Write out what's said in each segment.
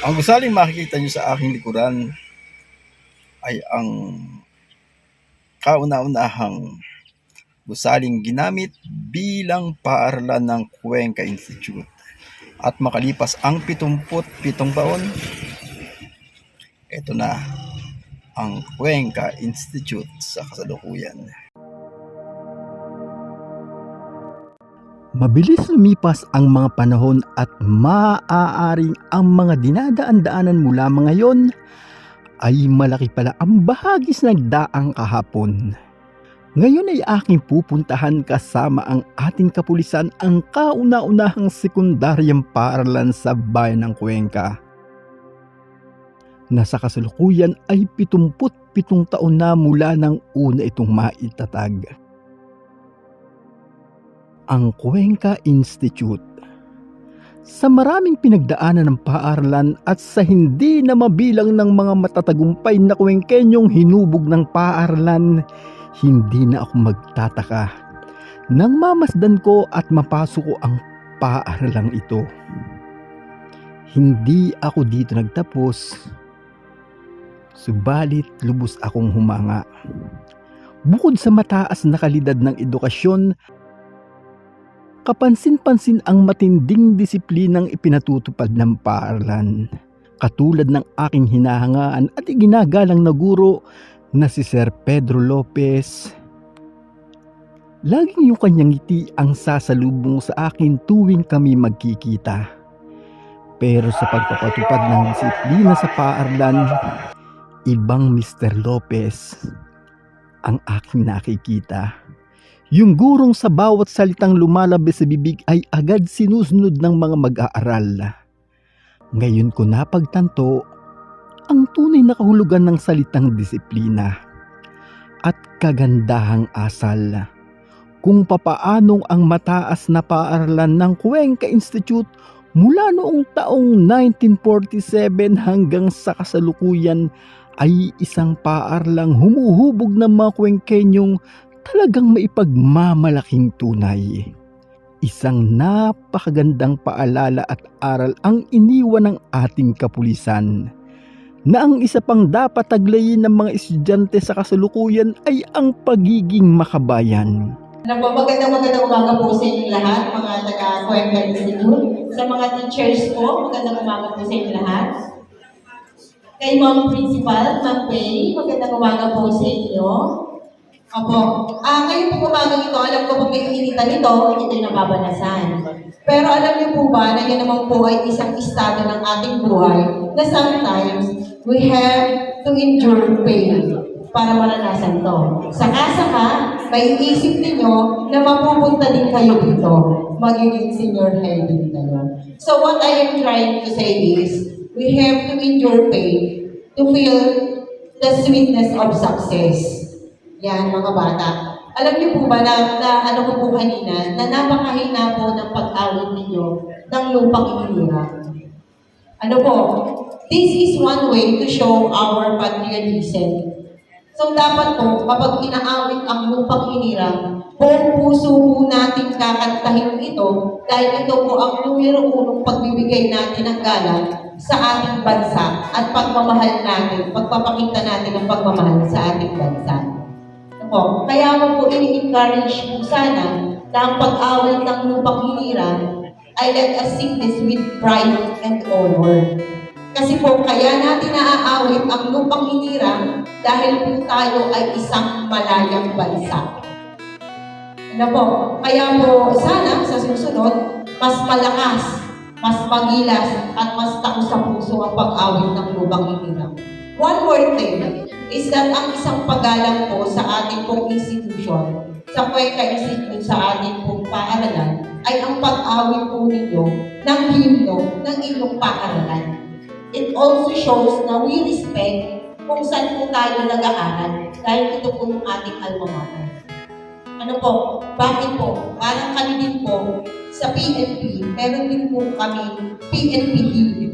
Ang gusaling makikita nyo sa aking likuran ay ang kauna-unahang gusaling ginamit bilang paaralan ng Cuenca Institute. At makalipas ang 77 taon, ito na ang Cuenca Institute sa kasalukuyan. Mabilis lumipas ang mga panahon at maaaring ang mga dinadaan-daanan mo lamang ngayon ay malaki pala ang bahagis nagdaang kahapon. Ngayon ay aking pupuntahan kasama ang ating kapulisan ang kauna-unahang sekundaryang paaralan sa bayan ng Cuenca. Na sa kasalukuyan ay 77 taon na mula nang una itong maitatag. Ang Cuenca Institute. Sa maraming pinagdaanan ng paaralan at sa hindi na mabilang ng mga matatagumpay na Cuenqueñong hinubog ng paaralan, hindi na ako magtataka nang mamasdan ko at mapasok ko ang paaralang ito. Hindi ako dito nagtapos, subalit lubos akong humanga. Bukod sa mataas na kalidad ng edukasyon, kapansin-pansin ang matinding disiplinang ipinatutupad ng paaralan. Katulad ng aking hinahangaan at iginagalang na guro na si Sir Pedro Lopez. Laging yung kanyang ngiti ang sasalubong sa akin tuwing kami magkikita. Pero sa pagpapatupad ng disiplina sa paaralan, ibang Mr. Lopez ang aking nakikita. Yung gurong sa bawat salitang lumalabas sa bibig ay agad sinusunod ng mga mag-aaral. Ngayon ko napagtanto ang tunay na kahulugan ng salitang disiplina at kagandahang asal. Kung papaanong ang mataas na paaralan ng Cuenca Institute mula noong taong 1947 hanggang sa kasalukuyan ay isang paaralang humuhubog ng mga Cuenqueñong talagang maipagmamalaking tunay. Isang napakagandang paalala at aral ang iniwan ng ating kapulisan na ang isa pang dapat taglayin ng mga estudyante sa kasalukuyan ay ang pagiging makabayan. Magandang umaga po sa inyo lahat, mga taga-Cuenca Institute. Sa mga teachers po, magandang umaga po sa inyo lahat. Kay Ma'am Principal, Ma'am Pei, magandang umaga po sa inyo. Opo. Ngayon po umaga ito, alam ko pag may initan ito, ito'y nababanasan. Pero alam niyo po ba na yan naman po ay isang estado ng ating buhay na sometimes we have to endure pain para maranasan to. Saka, may isip ninyo na mapupunta din kayo dito. Magiging senior high din kayo. So what I am trying to say is, we have to endure pain to feel the sweetness of success. Yan, mga bata. Alam niyo po ba na ano ko po kanina, na napakahina po ng pag-awit ninyo ng lupang inirang. Ano po? This is one way to show our patriotism. So dapat po, kapag inaawit ang lupang inirang, buong puso po natin kakantahin ito dahil ito po ang numero unong pagbibigay natin ng galang sa ating bansa at pagmamahal natin, pagpapakita natin ng pagmamahal sa ating bansa. Po. Kaya mo po ini-encourage po sana na ang pag-awit ng lupang hinirang ay let us sing this with pride and honor. Kasi po kaya natin naaawit ang lupang hinirang dahil po tayo ay isang malayang bansa. Ano po? Kaya po sana sa susunod, mas malakas, mas magilas, at mas taos sa puso ang pag-awit ng lupang hinirang. One more thing is that ang isang paggalang po sa ating pong institution, sa Cuenca Institute, sa ating pong paaralan, ay ang pag-awit po ninyo ng himno ng inyong paaralan. It also shows na we respect kung saan po tayo nag-aaral dahil ito po yung ating alma mater. Ano po? Bakit po? Parang kami din po sa PNP, meron din po kami PNP Hill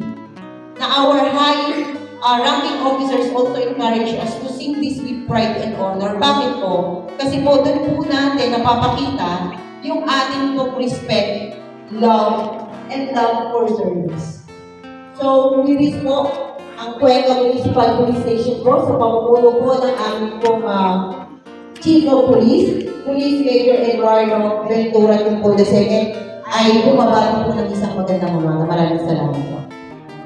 na our high ranking officers also encourage us to sing this with pride and honor. Bakit po? Kasi po doon po natin napapakita yung ating pong respect, love, and love for service. So, release po ang Cuenca Municipal Police Station po sa pamumuno po ng aming pong Chief of Police, Police Major Eduardo Ventura Tumpo II, ay bumabati po ng isang magandang umaga. Maraming salamat po.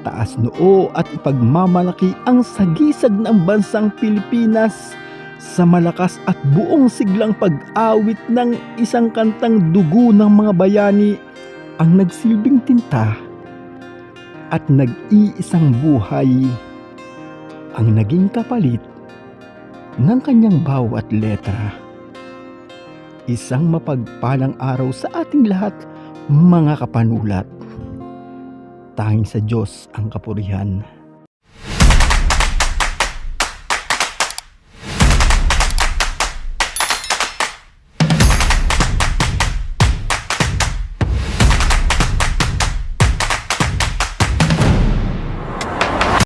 Taas noo at ipagmamalaki ang sagisag ng bansang Pilipinas sa malakas at buong siglang pag-awit ng isang kantang dugo ng mga bayani ang nagsilbing tinta at nag-iisang buhay ang naging kapalit ng kanyang bawat letra. Isang mapagpalang araw sa ating lahat, mga kapanulat. Tanging sa Diyos ang kapurihan.